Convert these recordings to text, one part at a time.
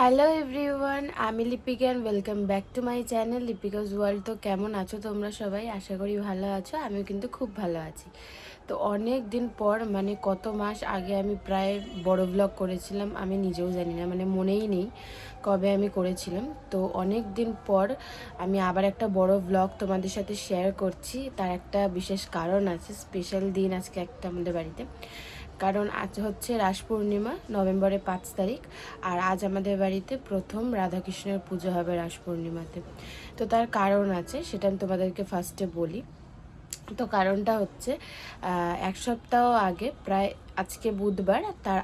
Hello everyone, আমি Lipika and welcome back to my channel Lipika's world. তো কেমন আছো তোমরা সবাই? আশা করি ভালো আছো। আমিও কিন্তু খুব ভালো আছি। তো অনেক দিন পর, মানে কত মাস আগে আমি প্রায় বড় ব্লগ করেছিলাম, আমি নিজেও জানি না, মানে মনেই নেই কবে আমি করেছিলাম। তো অনেক দিন পর আমি আবার একটা বড় ব্লগ তোমাদের সাথে শেয়ার করছি। তার একটা বিশেষ কারণ আছে, স্পেশাল দিন আজকে একটা আমাদের বাড়িতে। কারণ আজ হচ্ছে রাস পূর্ণিমা, নভেম্বরের 5 তারিখ। আর আজ আমাদের বাড়িতে প্রথম রাধাকৃষ্ণের পুজো হবে রাস পূর্ণিমাতে। তো তার কারণ আছে, সেটা আমি তোমাদেরকে ফার্স্টে বলি। তো কারণটা হচ্ছে এক সপ্তাহ আগে, প্রায় আজকে বুধবার, তার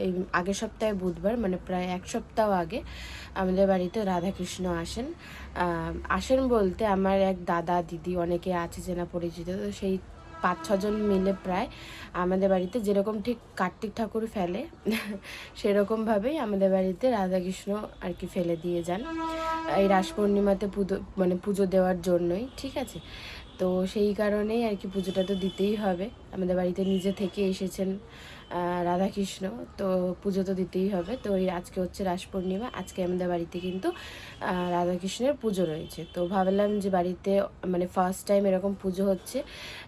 এই আগের সপ্তাহে বুধবার, মানে প্রায় এক সপ্তাহ আগে আমাদের বাড়িতে রাধাকৃষ্ণ আসেন বলতে আমার এক দাদা দিদি অনেকে আছে চেনা পরিচিত। তো সেই 5-6 জন মিলে প্রায় আমাদের বাড়িতে যেরকম ঠিক কার্তিক ঠাকুর ফেলে সেরকমভাবেই আমাদের বাড়িতে রাধাকৃষ্ণ আর কি ফেলে দিয়ে যান এই রাস পূর্ণিমাতে পুজো দেওয়ার জন্যই, ঠিক আছে। তো সেই কারণেই আর কি পুজোটা তো দিতেই হবে। আমাদের বাড়িতে নিজে থেকে এসেছেন রাধাকৃষ্ণ, তো পুজো তো দিতেই হবে। তো এই আজকে হচ্ছে রাস পূর্ণিমা, আজকে আমাদের বাড়িতে কিন্তু রাধাকৃষ্ণের পুজো রয়েছে। তো ভাবলাম যে বাড়িতে মানে ফার্স্ট টাইম এরকম পুজো হচ্ছে,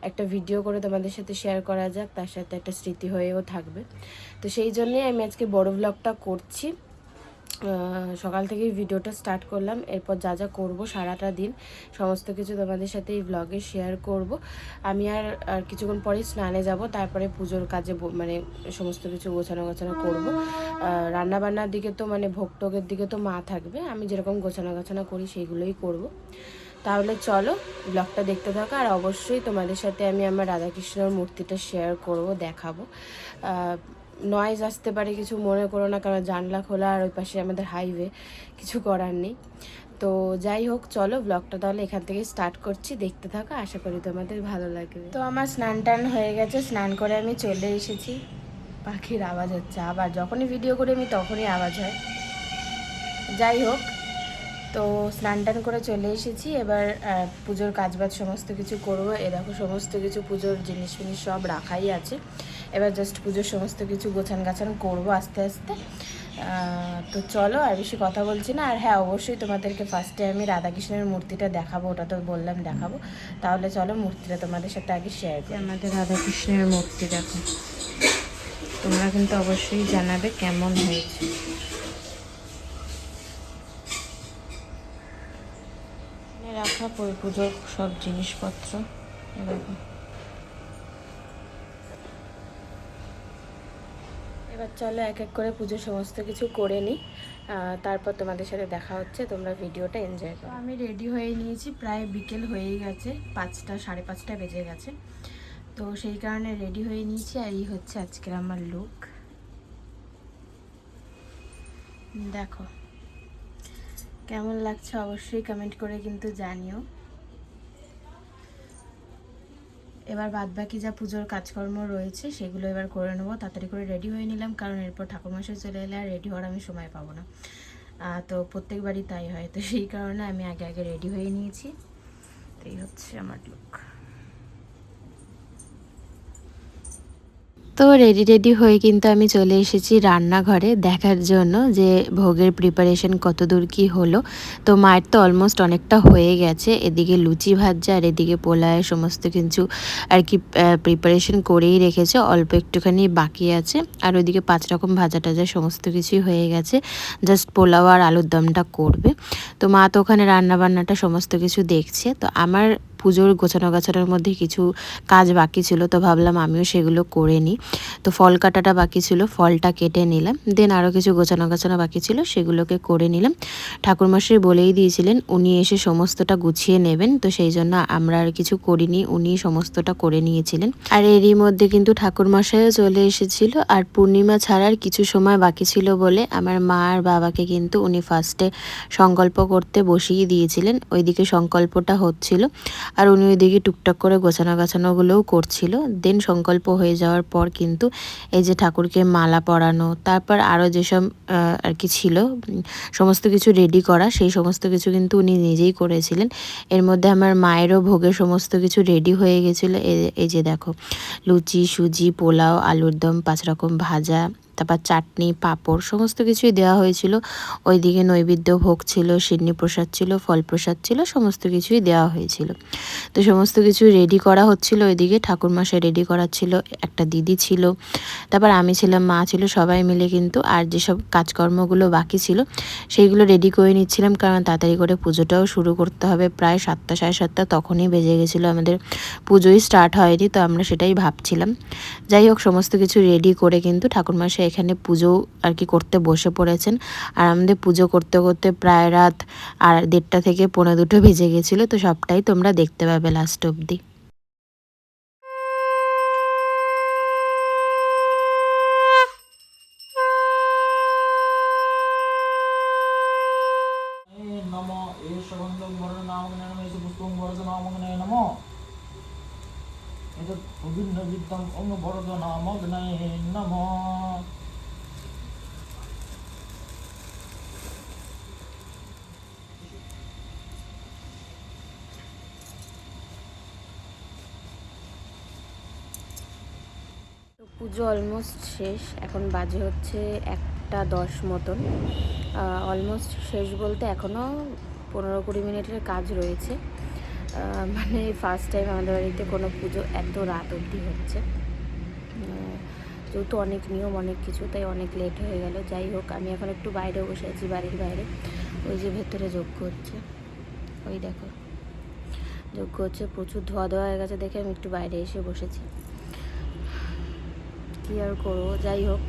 একটা ভিডিও করে তোমাদের সাথে শেয়ার করা যাক, তার সাথে একটা স্মৃতি হয়েও থাকবে। তো সেই জন্যেই আমি আজকে বড় ব্লগটা করছি। সকাল থেকেই ভিডিওটা স্টার্ট করলাম। এরপর যা যা করবো সারাটা দিন সমস্ত কিছু তোমাদের সাথে এই ব্লগে শেয়ার করব। আমি আর কিছুক্ষণ পরেই স্নানে যাব, তারপরে পুজোর কাজে মানে সমস্ত কিছু গোছানো করব। রান্নাবান্নার দিকে তো মানে ভোগ টোগের দিকে তো মা থাকবে, আমি যেরকম গোছানো করি সেইগুলোই করব। তাহলে চলো ব্লগটা দেখতে থাকো। আর অবশ্যই তোমাদের সাথে আমি আমার রাধাকৃষ্ণর মূর্তিটা শেয়ার করব, দেখাবো। নয়েজ আসতে পারে, কিছু মনে করো না, কারণ জানলা খোলা আর ওই পাশে আমাদের হাইওয়ে, কিছু করার নেই। তো যাই হোক, চলো ব্লগটা তাহলে এখান থেকে স্টার্ট করছি, দেখতে থাকো, আশা করি তোমাদের ভালো লাগবে। তো আমার স্নান টান হয়ে গেছে, স্নান করে আমি চলে এসেছি। পাখির আওয়াজ হচ্ছে, আবার যখনই ভিডিও করি আমি তখনই আওয়াজ হয়। যাই হোক, তো স্নান টান করে চলে এসেছি। এবার পুজোর কাজবাজ সমস্ত কিছু করবো। এ দেখো সমস্ত কিছু পুজোর জিনিস সব রাখাই আছে। এবার জাস্ট পুজোর সমস্ত কিছু গাছান করবো আস্তে আস্তে। তো চলো আর বেশি কথা বলছি না। আর হ্যাঁ, অবশ্যই তোমাদেরকে ফার্স্টে আমি রাধাকৃষ্ণের মূর্তিটা দেখাবো, ওটা তো বললাম দেখাবো। তাহলে চলো মূর্তিটা তোমাদের সাথে আগে শেয়ার করি। আমাদের রাধাকৃষ্ণের মূর্তি দেখো, তোমরা কিন্তু অবশ্যই জানাবে কেমন হয়েছে। রাখা পুজোর সব জিনিসপত্র এরকম। এবার চলো এক এক করে পুজোর সমস্ত কিছু করে নিই, তারপর তোমাদের সাথে দেখা হচ্ছে। তোমরা ভিডিওটা এনজয় করো। আমি রেডি হয়ে নিয়েছি, প্রায় বিকেল হয়েই গেছে, 5টা 5:30 বেজে গেছে। তো সেই কারণে রেডি হয়ে নিয়েছি। আর এই হচ্ছে আজকের আমার লুক, দেখো কেমন লাগছে অবশ্যই কমেন্ট করে কিন্তু জানিও। এবার বাদবাকি যা পুজোর কাজকর্ম রয়েছে সেগুলো এবার করে নেবো। তাড়াতাড়ি করে রেডি হয়ে নিলাম, কারণ এরপর ঠাকুরমশাই চলে এলে আর রেডি হওয়ার আমি সময় পাবো না। তো প্রত্যেকবারই তাই হয়, তো সেই কারণে আমি আগে রেডি হয়ে নিয়েছি। তো এই হচ্ছে আমার লুক। তো রেডি হয়ে কিন্তু আমি চলে এসেছি রান্নাঘরে দেখার জন্য যে ভোগের প্রিপারেশন কত দূর কী হলো। তো মায়ের তো অলমোস্ট অনেকটা হয়ে গেছে, এদিকে লুচি ভাজা আর এদিকে পোলায় সমস্ত কিছু আর কি প্রিপারেশন করেই রেখেছে, অল্প একটুখানি বাকি আছে। আর ওইদিকে 5 রকম ভাজা টাজা সমস্ত কিছুই হয়ে গেছে, জাস্ট পোলাও আর আলুর দমটা করবে। তো মা তো ওখানে রান্নাবান্নাটা সমস্ত কিছু দেখছে। তো আমার পুজোর গোছানোর মধ্যে কিছু কাজ বাকি ছিল, তো ভাবলাম আমিও সেগুলো করে নিই। তো ফল কাটাটা বাকি ছিল, ফলটা কেটে নিলাম। দেন আরও কিছু গোছানো বাকি ছিল, সেগুলোকে করে নিলাম। ঠাকুরমশাই বলেই দিয়েছিলেন উনি এসে সমস্তটা গুছিয়ে নেবেন, তো সেই জন্য আমরা আর কিছু করিনি, উনি সমস্তটা করে নিয়েছিলেন। আর এরই মধ্যে কিন্তু ঠাকুরমশাইও চলে এসেছিল। আর পূর্ণিমা ছাড়ার কিছু সময় বাকি ছিল বলে আমার মা আর বাবাকে কিন্তু উনি ফার্স্টে সংকল্প করতে বসিয়ে দিয়েছিলেন। ওইদিকে সংকল্পটা হচ্ছিল আর উনি ওইদিকে টুকটাক করে গোছানোগুলোও করছিল। দেন সংকল্প হয়ে যাওয়ার পর কিন্তু এই যে ঠাকুরকে মালা পরানো, তারপর আরও যেসব আর কি ছিল সমস্ত কিছু রেডি করা, সেই সমস্ত কিছু কিন্তু উনি নিজেই করেছিলেন। এর মধ্যে আমার মায়েরও ভোগের সমস্ত কিছু রেডি হয়ে গেছিলো। এই যে দেখো লুচি, সুজি, পোলাও, আলুর দম, 5 রকম ভাজা, তারপর চাটনি, পাঁপড় সমস্ত কিছুই দেওয়া হয়েছিল। ওইদিকে নৈবেদ্য ভোগ ছিল, সিন্নি প্রসাদ ছিল, ফল প্রসাদ ছিল, সমস্ত কিছুই দেওয়া হয়েছিল। তো সমস্ত কিছু রেডি করা হচ্ছিল, ওইদিকে ঠাকুরমশাই রেডি করাচ্ছিল, একটা দিদি ছিল, তারপর আমি ছিলাম, মা ছিল, সবাই মিলে কিন্তু আর যেসব কাজকর্মগুলো বাকি ছিল সেইগুলো রেডি করে নিচ্ছিলাম, কারণ তাড়াতাড়ি করে পুজোটাও শুরু করতে হবে। প্রায় 7টা, সাড়ে 7টা তখনই বেজে গেছিলো, আমাদের পুজোই স্টার্ট হয়নি, তো আমরা সেটাই ভাবছিলাম। যাই হোক, সমস্ত কিছু রেডি করে কিন্তু ঠাকুরমশাই এখানে পুজো আর কি করতে বসে পড়েছেন। আর আমাদের পুজো করতে করতে প্রায় রাত 1:30 থেকে 1:45 বেজে গেছিলো। তো সবটাই তোমরা দেখতে পাবে লাস্ট অবধি। পুজো অলমোস্ট শেষ, এখন বাজে হচ্ছে 1:10 মতন। অলমোস্ট শেষ বলতে এখনও 15-20 মিনিটের কাজ রয়েছে। মানে ফার্স্ট টাইম আমাদের বাড়িতে কোনো পুজো এত রাত অবধি হচ্ছে। যেহেতু অনেক নিয়ম, অনেক কিছু, তাই অনেক লেট হয়ে গেল। যাই হোক, আমি এখন একটু বাইরে বসে আছি, বাড়ির বাইরে। ওই যে ভেতরে যজ্ঞ হচ্ছে, ওই দেখো যজ্ঞ হচ্ছে, প্রচুর ধোয়া হয়ে গেছে দেখে আমি একটু বাইরে এসে বসেছি। কি আর করবো, যাই হোক,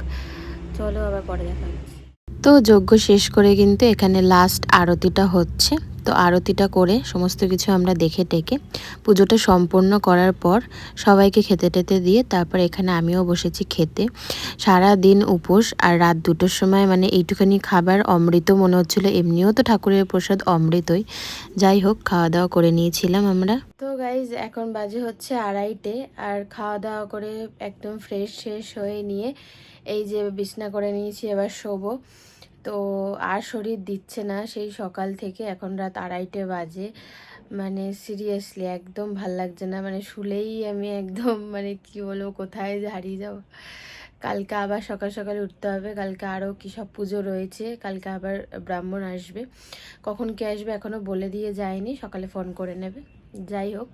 চলো আবার পরে দেখা হচ্ছে। তো যজ্ঞ শেষ করে কিন্তু এখানে লাস্ট আরতিটা হচ্ছে। তো আরতিটা করে সমস্ত কিছু আমরা দেখে টেকে পুজোটা সম্পন্ন করার পর সবাইকে খেতে টেতে দিয়ে তারপর এখানে আমিও বসেছি খেতে। সারা দিন উপোস, আর রাত 2টোর সময় মানে এইটুখানি খাবার অমৃত মনে হচ্ছিলো। এমনিও তো ঠাকুরের প্রসাদ অমৃতই। যাই হোক, খাওয়া দাওয়া করে নিয়েছিলাম আমরা। তো গাইজ, এখন বাজে হচ্ছে 2:30, আর খাওয়া দাওয়া করে একদম ফ্রেশ শেষ হয়ে নিয়ে এই যে বিছনা করে নিয়েছি, এবার শোবো। তো আর শরীর দিচ্ছে না সেই সকাল থেকে, এখন রাত 2:30 বাজে। মানে সিরিয়াসলি একদম ভাল লাগছে না, মানে শুলেই আমি একদম মানে কি বলবো, কোথায় যে হারিয়ে যাবো। কালকে আবার সকাল সকালে উঠতে হবে, কালকে আরও কী সব পুজো রয়েছে, কালকে আবার ব্রাহ্মণ আসবে। কখন কে আসবে এখনও বলে দিয়ে যায়নি, সকালে ফোন করে নেবে। যাই হোক,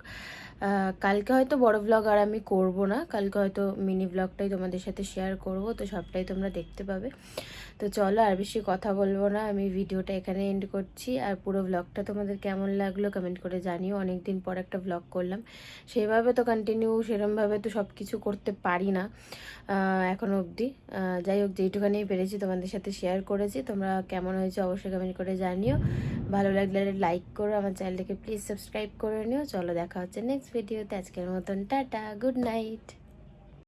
কালকে হয়তো বড় ব্লগ আর আমি করব না, কালকে হয়তো মিনি ব্লগটাই তোমাদের সাথে শেয়ার করব, তো সবটাই তোমরা দেখতে পাবে। তো চলো আর বেশি কথা বলবো না, আমি ভিডিওটা এখানে এন্ড করছি। আর পুরো ব্লগটা তোমাদের কেমন লাগলো কমেন্ট করে জানিও। অনেক দিন পর একটা ব্লগ করলাম, সেভাবে তো কন্টিনিউ সেরমভাবে তো সব কিছু করতে পারি না এখনো অবধি। যাই হোক, যেইটুখানি পেরেছি তোমাদের সাথে শেয়ার করেছি। তোমরা কেমন হয়েছে অবশ্যই কমেন্ট করে জানিও। ভালো লাগলে লাইক করো, আমার চ্যানেলটাকে প্লিজ সাবস্ক্রাইব করে নিও। চলো দেখা হচ্ছে নেক্সট ভিডিওতে, আজকের মতন টাটা, গুড নাইট।